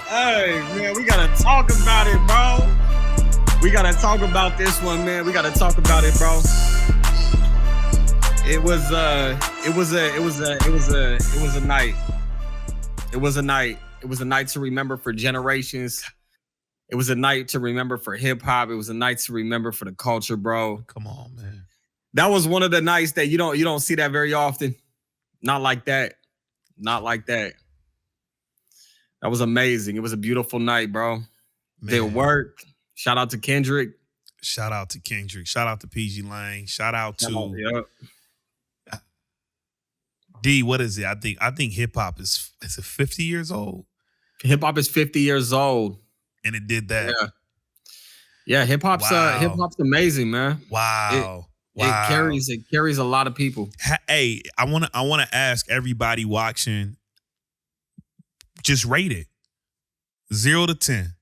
Hey, man, we gotta talk about it, bro. We gotta talk about this one, man. We gotta talk about it, bro. It was a night. It was a night. It was a night to remember for generations. It was a night to remember for hip hop. It was a night to remember for the culture, bro. Come on, man. That was one of the nights that you don't see that very often. Not like that. Not like that. That was amazing. It was a beautiful night, bro. Did work. Shout out to Kendrick. Shout out to Kendrick. Shout out to PG Lang. Shout out to D. What is it? I think hip hop is it 50 years old? Hip hop is 50 years old. And it did that. Yeah, hip hop's amazing, man. Wow. It carries a lot of people. Hey, I wanna ask everybody watching, just rate it. 0 to 10.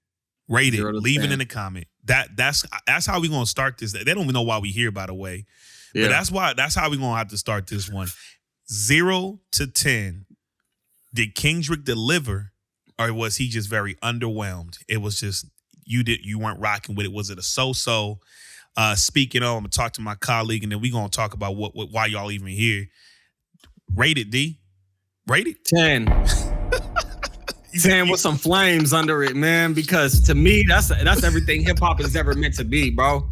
Rate it. Leave it in the comment. That's how we gonna start this. They don't even know why we here, by the way. Yeah. But that's how we gonna have to start this one. 0 to 10. Did Kendrick deliver, or was he just very underwhelmed? It was just you weren't rocking with it. Was it a so-so? Speaking of, I'm gonna talk to my colleague, and then we gonna talk about why y'all even here. Rate it, D. Rate it 10. 10 with some flames under it, man. Because to me, that's everything hip hop has ever meant to be, bro.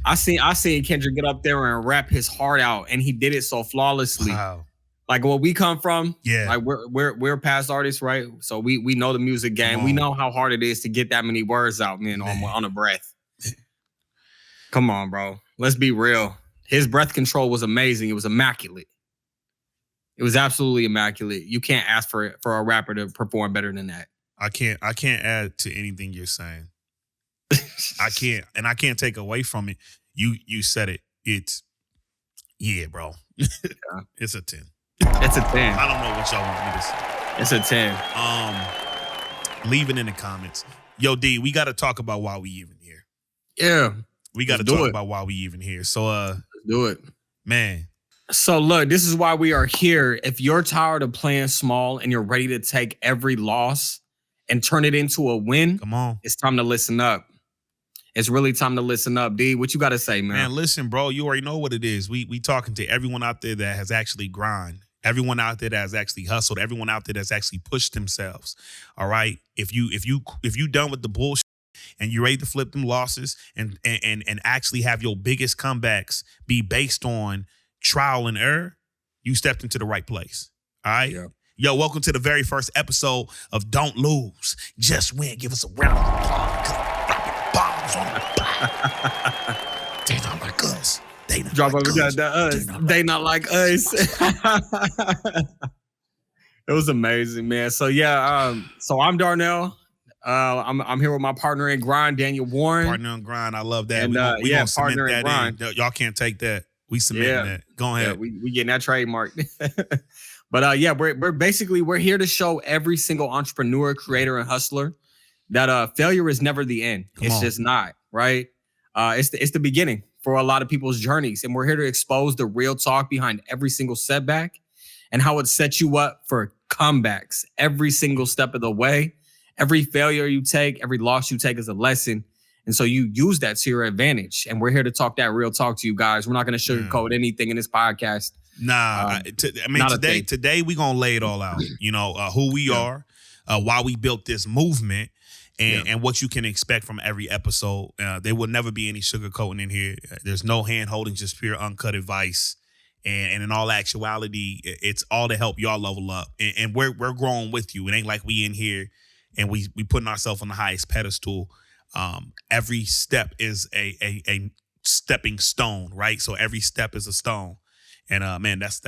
I seen Kendrick get up there and rap his heart out, and he did it so flawlessly. Wow. Like where we come from, like we're past artists, right? So we know the music game. We know how hard it is to get that many words out, man. On a breath. Come on, bro. Let's be real. His breath control was amazing. It was immaculate. It was absolutely immaculate. You can't ask for a rapper to perform better than that. I can't add to anything you're saying. I can't take away from it. You said it. It's bro. It's a 10. It's a 10. I don't know what y'all want me to say. It's a 10. Leave it in the comments. Yo, D, we got to talk about why we even here. Yeah. We got to talk about why we even here. So, let's do it. Man. So look, this is why we are here. If you're tired of playing small and you're ready to take every loss and turn it into a win, come on. It's time to listen up. It's really time to listen up, D. What you got to say, man? Man, listen, bro. You already know what it is. We talking to everyone out there that has actually grind. Everyone out there that has actually hustled. Everyone out there that's actually pushed themselves. All right. If you done with the bullshit and you're ready to flip them losses and actually have your biggest comebacks be based on trial and error, you stepped into the right place. All right. Yeah. Yo, welcome to the very first episode of Don't Lose, Just Win. Give us a round of applause. Bombs on the block. They not like us. They not like us. They not like us. It was amazing, man. So so I'm Darnell. I'm here with my partner in grind, Daniel Warren. Partner in grind. I love that. And, we gonna partner in grind. Y'all can't take that. We submitting that. Go ahead. Yeah, we getting that trademark. But we're here to show every single entrepreneur, creator, and hustler that failure is never the end. It's just not, right? It's the beginning for a lot of people's journeys. And we're here to expose the real talk behind every single setback and how it sets you up for comebacks every single step of the way. Every failure you take, every loss you take is a lesson. And so you use that to your advantage. And we're here to talk that real talk to you guys. We're not going to sugarcoat anything in this podcast. Nah, today we're going to lay it all out. You know, who we are, why we built this movement, and what you can expect from every episode. There will never be any sugarcoating in here. There's no hand holding, just pure uncut advice. And in all actuality, it's all to help y'all level up. And we're growing with you. It ain't like we in here and we putting ourselves on the highest pedestal. Every step is a stepping stone, right? So every step is a stone. And man, that's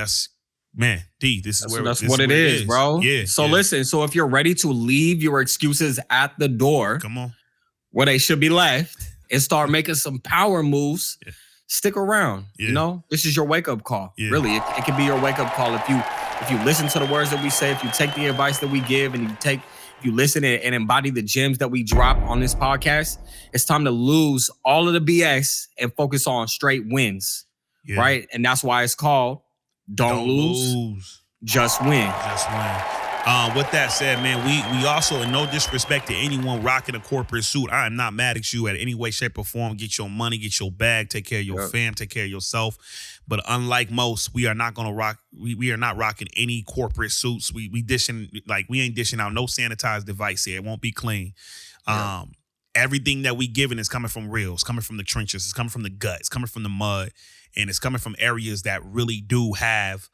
D, this is what it is, bro. Yeah. So listen, so if you're ready to leave your excuses at the door, come on, where they should be left, and start making some power moves, stick around. You know, this is your wake-up call. Really, it can be your wake-up call if you listen to the words that we say, if you take the advice that we give, and if you listen and embody the gems that we drop on this podcast. It's time to lose all of the BS and focus on straight wins, right? And that's why it's called Don't Lose, Just Win. Just Win. With that said, man, we also, in no disrespect to anyone rocking a corporate suit, I am not mad at you at any way, shape, or form. Get your money, get your bag, take care of your fam, take care of yourself. But unlike most, we are not gonna rock. We are not rocking any corporate suits. We ain't dishing out no sanitized device here. It won't be clean. Everything that we giving is coming from real. It's coming from the trenches. It's coming from the gut. It's coming from the mud, and it's coming from areas that really do have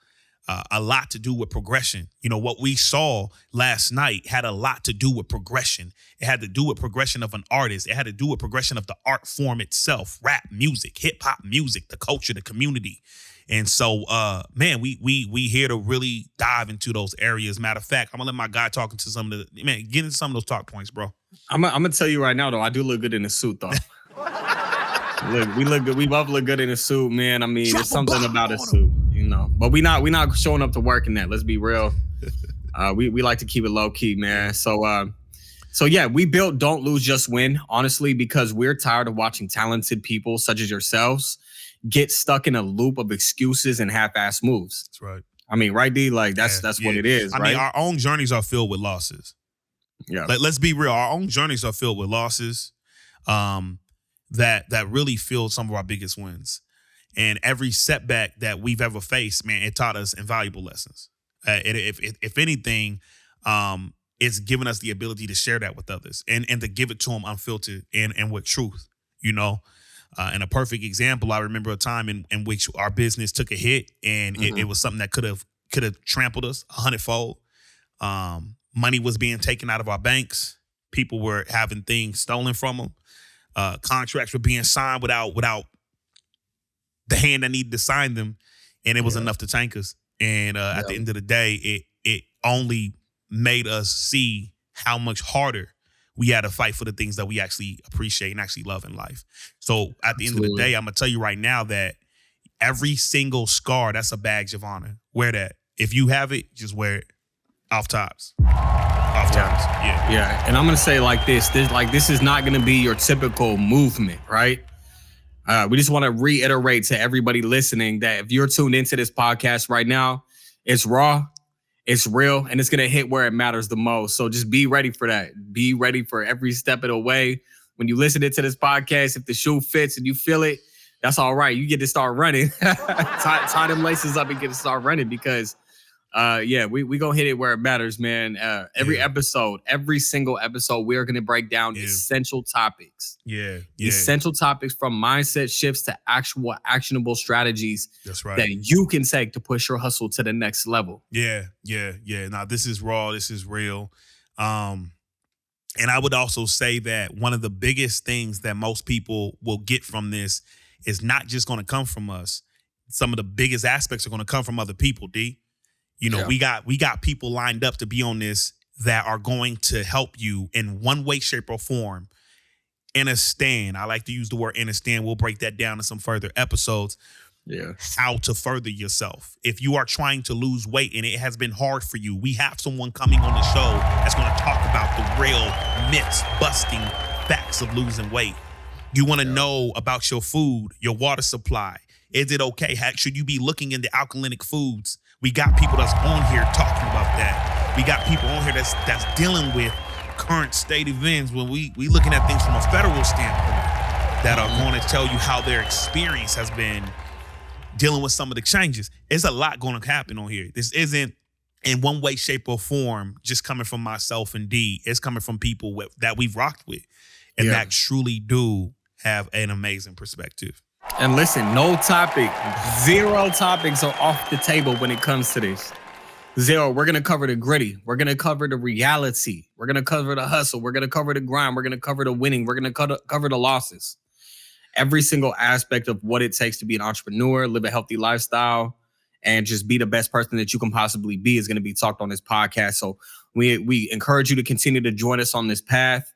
a lot to do with progression. You know, what we saw last night had a lot to do with progression. It had to do with progression of an artist. It had to do with progression of the art form itself, rap music, hip hop music, the culture, the community. And so, man, we here to really dive into those areas. Matter of fact, I'm gonna let my guy talk into some of the, man, get into some of those talk points, bro. I'm gonna tell you right now, though, I do look good in a suit, though. Look, we look good. We both look good in a suit, man. I mean, there's something about a suit, you know. But we not showing up to work in that. Let's be real. We like to keep it low key, man. So yeah, we built Don't Lose Just Win, honestly, because we're tired of watching talented people such as yourselves get stuck in a loop of excuses and half-ass moves. That's right. I mean, right, D? Like that's what it is. I mean, our own journeys are filled with losses. Yeah. Like, let's be real. Our own journeys are filled with losses. That really fueled some of our biggest wins. And every setback that we've ever faced, man, it taught us invaluable lessons. If anything, it's given us the ability to share that with others and to give it to them unfiltered and with truth, you know. And a perfect example, I remember a time in which our business took a hit, and it was something that could have trampled us 100-fold. Money was being taken out of our banks. People were having things stolen from them. Contracts were being signed without the hand that needed to sign them, and it was enough to tank us. And at the end of the day, it only made us see how much harder we had to fight for the things that we actually appreciate and actually love in life. So at the end of the day, I'm gonna tell you right now that every single scar, that's a badge of honor. Wear that. If you have it, just wear it. Off tops. Yeah. And I'm gonna say like this is not gonna be your typical movement, right? We just want to reiterate to everybody listening that if you're tuned into this podcast right now, it's raw, it's real, and it's gonna hit where it matters the most. So just be ready for that. Be ready for every step of the way. When you listen to this podcast, if the shoe fits and you feel it, that's all right. You get to start running. tie them laces up and get to start running, because we gonna hit it where it matters, man. Every single episode, we are gonna break down essential topics. Essential topics, from mindset shifts to actual actionable strategies. That's right. That you can take to push your hustle to the next level. Yeah. Now, this is raw. This is real. And I would also say that one of the biggest things that most people will get from this is not just going to come from us. Some of the biggest aspects are going to come from other people, D. You know, we got people lined up to be on this that are going to help you in one way, shape, or form. Understand. I like to use the word understand. We'll break that down in some further episodes. Yeah. How to further yourself. If you are trying to lose weight and it has been hard for you, we have someone coming on the show that's going to talk about the real myths, busting facts of losing weight. You want to know about your food, your water supply. Is it okay? Should you be looking into alkalinic foods? We got people that's on here talking about that. We got people on here that's dealing with current state events when we looking at things from a federal standpoint that are going to tell you how their experience has been dealing with some of the changes. There's a lot going to happen on here. This isn't in one way, shape, or form just coming from myself and D. It's coming from people that we've rocked with and that truly do have an amazing perspective. And listen, zero topics are off the table when it comes to this. Zero. We're going to cover the gritty. We're going to cover the reality. We're going to cover the hustle. We're going to cover the grind. We're going to cover the winning. We're going to cover the losses. Every single aspect of what it takes to be an entrepreneur, live a healthy lifestyle, and just be the best person that you can possibly be is going to be talked on this podcast. So we encourage you to continue to join us on this path.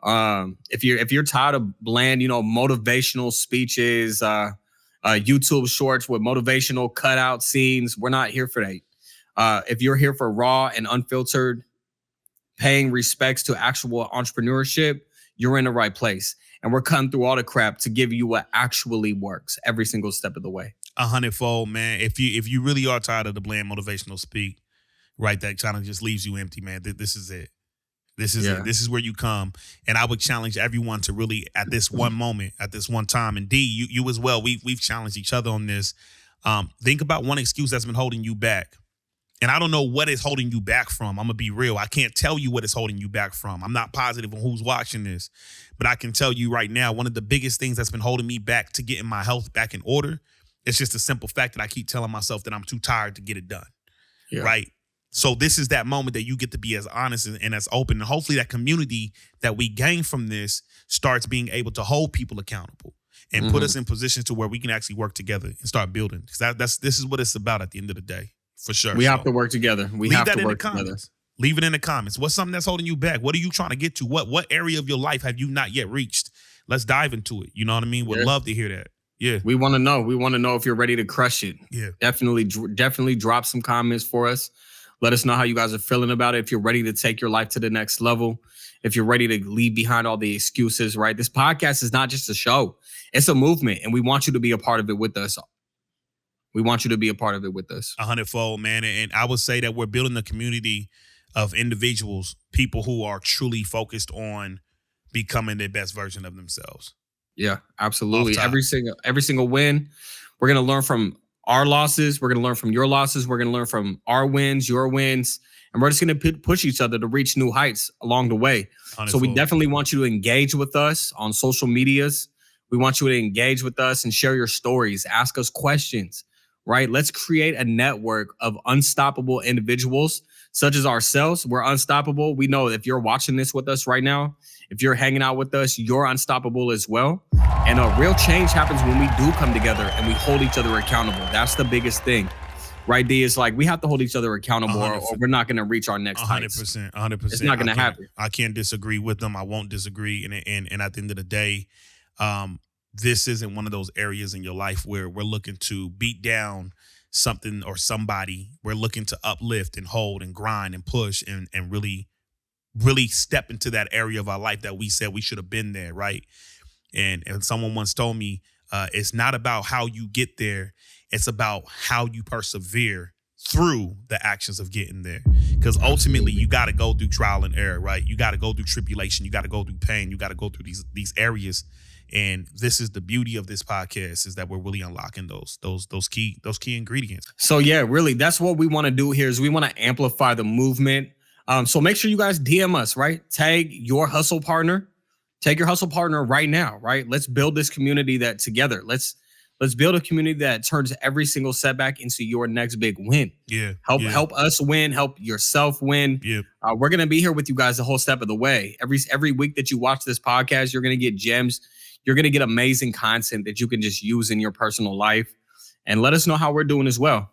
If you're tired of bland, motivational speeches, YouTube shorts with motivational cutout scenes, we're not here for that. If you're here for raw and unfiltered, paying respects to actual entrepreneurship, you're in the right place. And we're cutting through all the crap to give you what actually works every single step of the way. 100-fold, man. If you really are tired of the bland motivational speak, right? That kind of just leaves you empty, man. This is it. This is it. This is where you come. And I would challenge everyone to really, at this one moment, at this one time, and D, you as well, we've challenged each other on this. Think about one excuse that's been holding you back. And I don't know what is holding you back from. I'm going to be real. I can't tell you what is holding you back from. I'm not positive on who's watching this. But I can tell you right now, one of the biggest things that's been holding me back to getting my health back in order, it's just a simple fact that I keep telling myself that I'm too tired to get it done. Yeah. Right? So this is that moment that you get to be as honest and as open. And hopefully that community that we gain from this starts being able to hold people accountable and put us in positions to where we can actually work together and start building. Because this is what it's about at the end of the day, for sure. We have to work together. We have to work together. Leave it in the comments. What's something that's holding you back? What are you trying to get to? What area of your life have you not yet reached? Let's dive into it. You know what I mean? Would love to hear that. Yeah. We want to know. We want to know if you're ready to crush it. Yeah. Definitely drop some comments for us. Let us know how you guys are feeling about it. If you're ready to take your life to the next level, if you're ready to leave behind all the excuses, right? This podcast is not just a show. It's a movement, and we want you to be a part of it with us. We want you to be a part of it with us. 100-fold, man. And I would say that we're building a community of individuals, people who are truly focused on becoming their best version of themselves. Yeah, absolutely. Every single win, we're going to learn from our losses. We're going to learn from your losses. We're going to learn from our wins, your wins, and we're just going to push each other to reach new heights along the way. 100-fold. So we definitely want you to engage with us on social medias. We want you to engage with us and share your stories, ask us questions, right? Let's create a network of unstoppable individuals such as ourselves. We're unstoppable. We know if you're watching this with us right now, if you're hanging out with us, you're unstoppable as well. And a real change happens when we do come together and we hold each other accountable. That's the biggest thing, right, D? It's like we have to hold each other accountable or we're not going to reach our next 100%. 100%. It's not going to happen. I can't disagree with them. I won't disagree. And at the end of the day, this isn't one of those areas in your life where we're looking to beat down something or somebody. We're looking to uplift and hold and grind and push and really step into that area of our life that we said we should have been there, right? And someone once told me, it's not about how you get there. It's about how you persevere through the actions of getting there. Because ultimately, you got to go through trial and error, right? You got to go through tribulation. You got to go through pain. You got to go through these areas. And this is the beauty of this podcast, is that we're really unlocking those key ingredients. So yeah, really, that's what we want to do here is we want to amplify the movement. So make sure you guys DM us, right? Tag your hustle partner. Take your hustle partner right now, right? Let's build this community that together. Let's build a community that turns every single setback into your next big win. Yeah. Help us win. Help yourself win. Yeah. We're gonna be here with you guys the whole step of the way. Every week that you watch this podcast, you're gonna get gems. You're gonna get amazing content that you can just use in your personal life. And let us know how we're doing as well.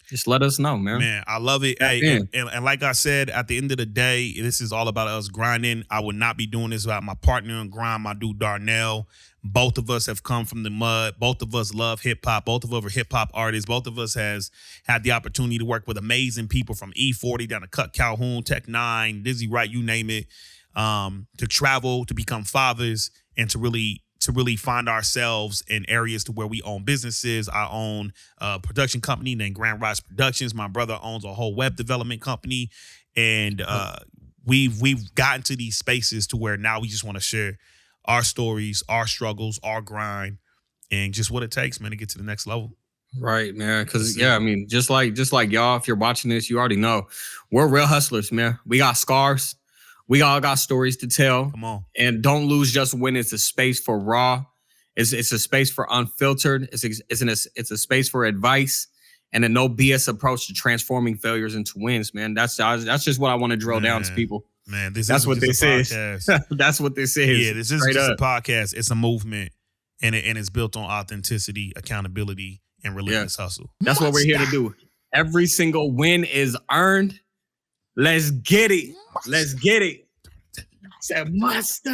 Just let us know, man. Man, I love it. Hey, and like I said, at the end of the day, this is all about us grinding. I would not be doing this without my partner in grind, my dude Darnell. Both of us have come from the mud. Both of us love hip hop. Both of us are hip hop artists. Both of us has had the opportunity to work with amazing people from E40 down to Cut Calhoun, Tech 9, Dizzy Wright, you name it. To travel, to become fathers, and to really find ourselves in areas to where we own businesses. I own a production company named Grand Rise Productions. My brother owns a whole web development company. And we've gotten to these spaces to where now we just want to share our stories, our struggles, our grind, and just what it takes, man, to get to the next level. Right, man. Because, I mean, just like y'all, if you're watching this, you already know we're real hustlers, man. We got scars. We all got stories to tell. Come on. And don't lose just when it's a space for raw. It's a space for unfiltered. It's a space for advice and a no BS approach to transforming failures into wins, man. That's just what I want to drill down to people. Man, that's what this is. That's what this is. Yeah, this isn't just a podcast. It's a movement, and it's built on authenticity, accountability, and relentless hustle. That's what we're here to do. Every single win is earned. Let's get it. Let's get it. Said mustard.